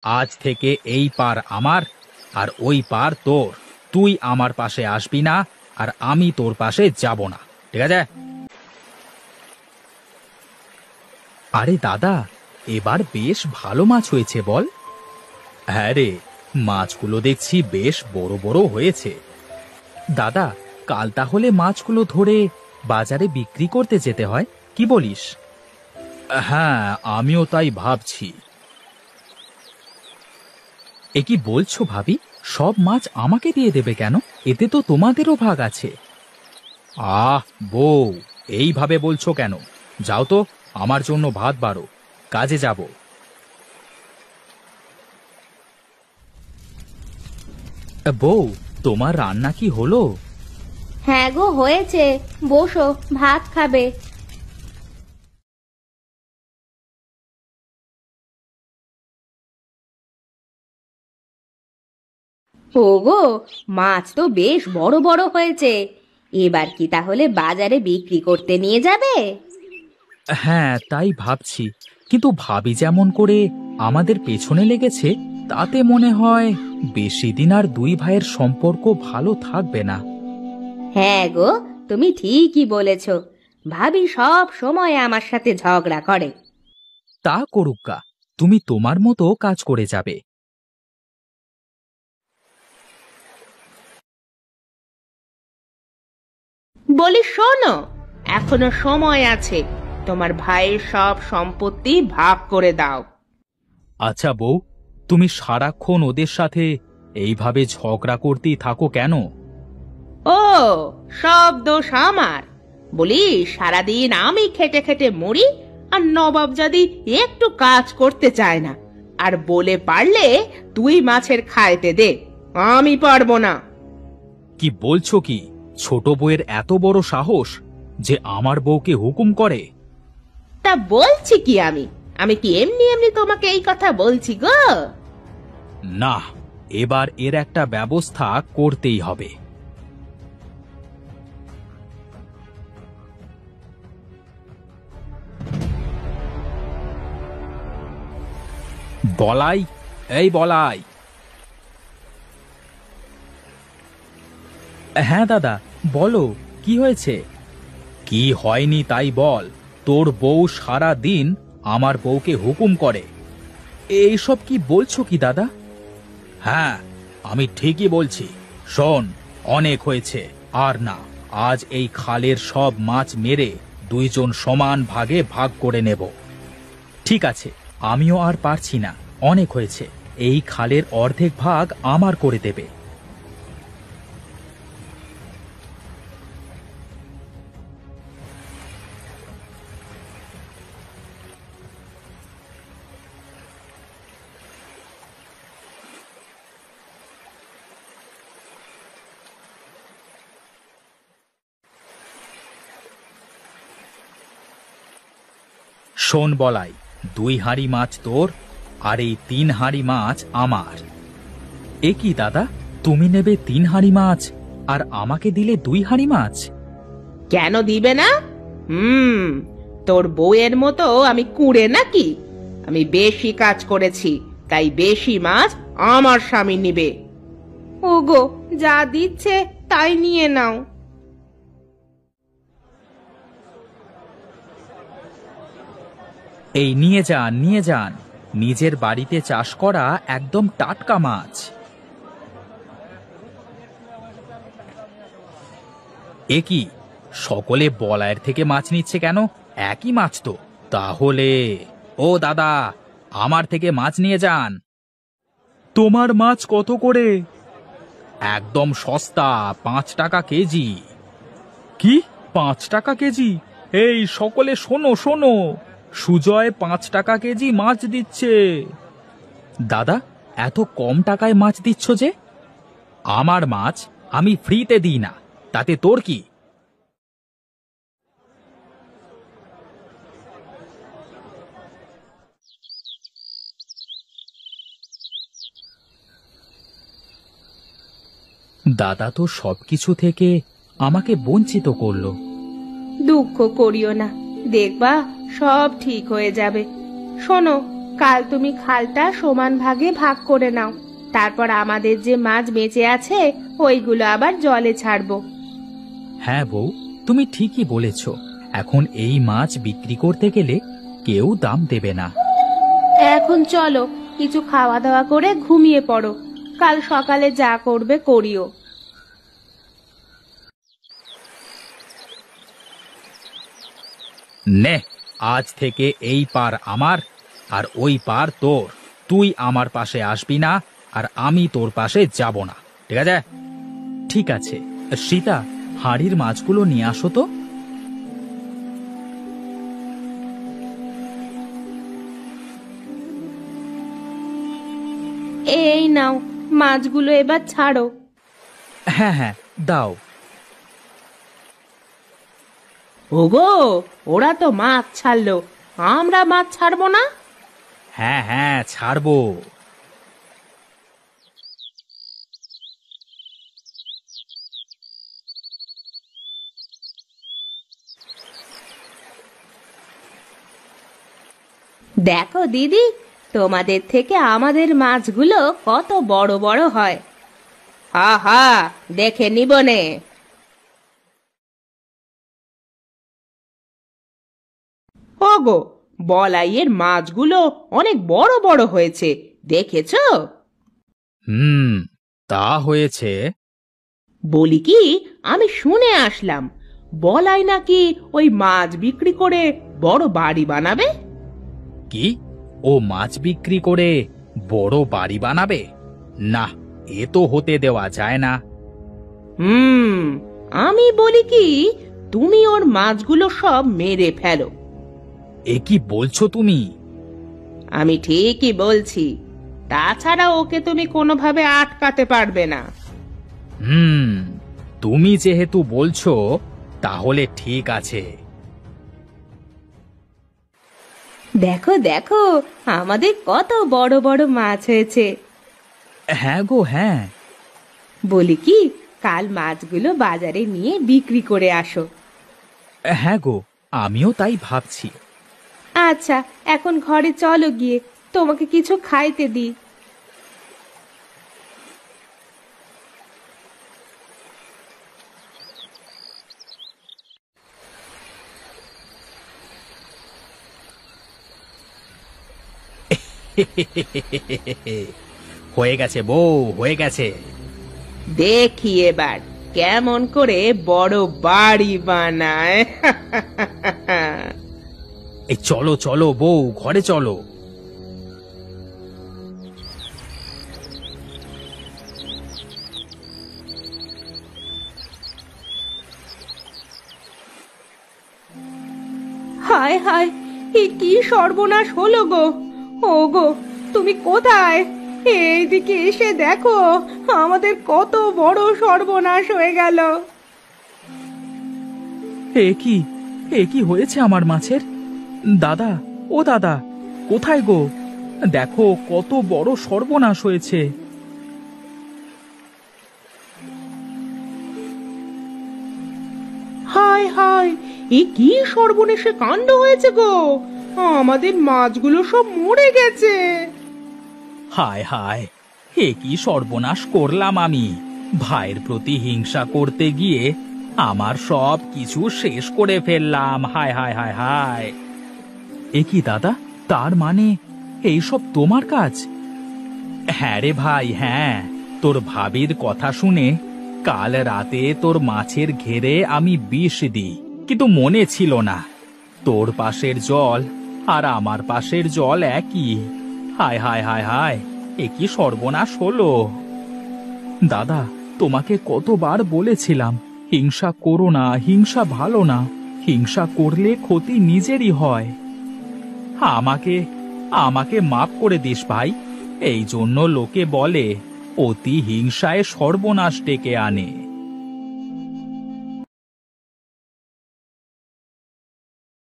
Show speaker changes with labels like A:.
A: আজ থেকে এই পার আমার আর ওই পার তোর। তুই আমার পাশে আসবি না আর আমি তোর পাশে যাব না, ঠিক আছে? আরে দাদা, এবার বেশ ভালো মাছ হয়েছে বল। হ্যাঁ রে, মাছগুলো দেখছি বেশ বড় বড় হয়েছে। দাদা, কাল তাহলে মাছগুলো ধরে বাজারে বিক্রি করতে যেতে হয়, কি বলিস? হ্যাঁ, আমিও তাই ভাবছি। এ কি বলছো ভাবি? সব মাছ আমাকে দিয়ে দেবে কেন? এতে তো তোমাদেরও ভাগ আছে। আহ বউ, এইভাবে বলছো কেন? যাও তো, আমার জন্য ভাত বাড়ো, কাজে যাব। বউ, তোমার রান্না কি হলো?
B: হ্যাঁ গো, হয়েছে। বসো, ভাত খাবে। ওগো, মাছ তো বেশ বড় বড় হয়েছে। এবার কি তাহলে বাজারে বিক্রি করতে নিয়ে যাবে?
A: হ্যাঁ, তাই ভাবছি। কিন্তু ভাবি যেমন করে আমাদের পেছনে লেগেছে, তাতে মনে হয় বেশি দিন আর দুই ভাইয়ের সম্পর্ক ভালো থাকবে না।
B: হ্যাঁ গো, তুমি ঠিকই বলেছ। ভাবি সব সময় আমার সাথে ঝগড়া করে।
A: তা করুক্কা, তুমি তোমার মতো কাজ করে যাবে।
B: বলি শোনো, এখনো সময় আছে। তোমার ভাইয়ের সব সম্পত্তি ভাগ করে দাও।
A: আচ্ছা বউ, তুমি সারাক্ষণ ওদের সাথে এইভাবে ঝগড়া করতেই থাকো কেন?
B: ও, সব দোষ আমার? বলি, সারাদিন আমি খেটে খেটে মরি, আর নবাবজাদি একটু কাজ করতে চায় না। আর বলে পারলে তুই মাছের খাইতে দে, আমি পারবো না।
A: কি বলছো কি? ছোট বউয়ের এত বড় সাহস যে আমার বউকে হুকুম করে?
B: তা বলছি কি, আমি আমি কি এমনি এমনি তোমাকে এই কথা বলছি গো?
A: না, এবার এর একটা ব্যবস্থা করতেই হবে। বলাই, এই বলাই। হ্যাঁ দাদা, বলো, কি হয়েছে? কি হয়নি তাই বল। তোর বউ সারা দিন আমার বউকে হুকুম করে। এইসব কি বলছো কি দাদা? হ্যাঁ, আমি ঠিকই বলছি। শোন, অনেক হয়েছে, আর না। আজ এই খালের সব মাছ মেরে দুইজন সমান ভাগে ভাগ করে নেব। ঠিক আছে, আমিও আর পারছি না, অনেক হয়েছে। এই খালের অর্ধেক ভাগ আমার করে দেবে। শোন বলাই, 2 হাঁড়ি মাছ তোর আর এই 3 হাঁড়ি মাছ আমার। এ কি দাদা, তুমি নেবে 3 হাঁড়ি মাছ আর আমাকে দিলে 2 হাঁড়ি মাছ?
B: কেন দিবে না? তোর বউয়ের মতো আমি কুঁড়ে নাকি? আমি বেশি কাজ করেছি, তাই বেশি মাছ আমার স্বামী নিবে। ওগো, যা দিচ্ছে তাই নিয়ে নাও।
A: এই নিয়ে যান, নিয়ে যান। নিজের বাড়িতে চাষ করা একদম টাটকা মাছ। এ কি, সকলে বলায়ের থেকে মাছ নিচ্ছে কেন? একই মাছ তো। তাহলে ও দাদা, আমার থেকে মাছ নিয়ে যান। তোমার মাছ কত করে? একদম সস্তা, 5 টাকা কেজি। কি, 5 টাকা কেজি? এই সকলে শোনো শোনো, সুজয় 5 টাকা কেজি মাছ দিচ্ছে। দাদা, এত কম টাকায় মাছ দিচ্ছ যে? আমার মাছ আমি ফ্রিতে দিই না, তাতে তোর কি? দাদা তো সবকিছু থেকে আমাকে বঞ্চিত করলো।
B: দুঃখ করিও না, দেখবা সব ঠিক হয়ে যাবে। শোনো, কাল তুমি খালটা সমান ভাগে ভাগ করে নাও, তারপর আমাদের যে মাছ বেঁচে আছে ওইগুলো আবার জলে ছাড়বো।
A: হ্যাঁ বউ, তুমি ঠিকই বলেছ। এখন এই মাছ বিক্রি করতে গেলে কেউ দাম দেবে না।
B: এখন চলো, কিছু খাওয়া দাওয়া করে ঘুমিয়ে পড়ো, কাল সকালে যা করবে করিও।
A: নে, আজ থেকে এই পার আমার আর ওই পার তোর। তুই আমার পাশে আসবি না আর আমি তোর পাশে যাব না, ঠিক আছে? ঠিক আছে। সীতা, হাঁড়ির মাছগুলো নিয়ে আসো তো।
B: এই নাও, মাছগুলো এবার ছাড়ো।
A: হ্যাঁ হ্যাঁ, দাও।
B: ওগো, ওরা তো মাছ ছাড়লো, আমরা মাছ ছাড়বো না?
A: হ্যাঁ হ্যাঁ, ছাড়বো।
B: দেখো দিদি, তোমাদের থেকে আমাদের মাছগুলো কত বড় বড় হয়। হা হা, দেখে নিবনে। ওগো, বলাইয়ের মাছগুলো অনেক বড় বড় হয়েছে, দেখেছো?
A: হুম, তা হয়েছে।
B: বলি কি, আমি শুনে আসলাম বলাই নাকি ওই মাছ বিক্রি করে বড় বাড়ি বানাবে।
A: কি, ও মাছ বিক্রি করে বড় বাড়ি বানাবে? না, এ তো হতে দেওয়া যায় না।
B: আমি বলি কি, তুমি ওর মাছগুলো সব মেরে ফেলো।
A: এ কি বলছো তুমি?
B: আমি ঠিকই বলছি, তাছাড়া ওকে তুমি কোনোভাবে আটকাতে পারবে না।
A: তুমি যেহেতু বলছো তাহলে ঠিক আছে।
B: দেখো দেখো, আমাদের কত বড় বড় মাছ হয়েছে।
A: হ্যাঁ গো, হ্যাঁ।
B: বলি কি, কাল মাছগুলো বাজারে নিয়ে বিক্রি করে আসো।
A: হ্যাঁ গো, আমিও তাই ভাবছি।
B: আচ্ছা, এখন ঘরে চলো, গিয়ে তোমাকে কিছু খাইতে দিই।
A: হয়ে গেছে বউ, হয়ে গেছে।
B: দেখি এবার কেমন করে বড় বাড়ি বানায়।
A: এই চলো চলো বউ, ঘরে চলো।
B: হায় হায়, এ কি সর্বনাশ হলো গো! ও গো, তুমি কোথায়? এইদিকে এসে দেখো, আমাদের কত বড় সর্বনাশ হয়ে গেল।
A: এ কি হয়েছে আমার মাছের? দাদা, ও দাদা, কোথায় গো? দেখো কত বড় সর্বনাশ হয়েছে।
B: হায় হায়, এ কি সর্বনেশে কাণ্ড হয়েছে গো! আমাদের মাছগুলো সব মরে গেছে।
A: হায় হায়, এ কি সর্বনাশ করলাম আমি! ভাইয়ের প্রতি হিংসা করতে গিয়ে আমার সব কিছু শেষ করে ফেললাম। হায় হায় হায় হায়! এ কি দাদা, তার মানে এইসব তোমার কাজ? হ্যাঁ রে ভাই, হ্যাঁ। তোর ভাবির কথা শুনে কাল রাতে তোর মাছের ঘেরে আমি বিষ দিই, কিন্তু মনে ছিল না তোর পাশের জল আর আমার পাশের জল একই। হায় হায় হায় হায়, এ কি সর্বনাশ হলো! দাদা, তোমাকে কতবার বলেছিলাম হিংসা করো না, হিংসা ভালো না, হিংসা করলে ক্ষতি নিজেরই হয়। আমাকে আমাকে মাফ করে দিস ভাই। এই জন্য লোকে বলে অতি হিংসায় সর্বনাশ ডেকে আনে।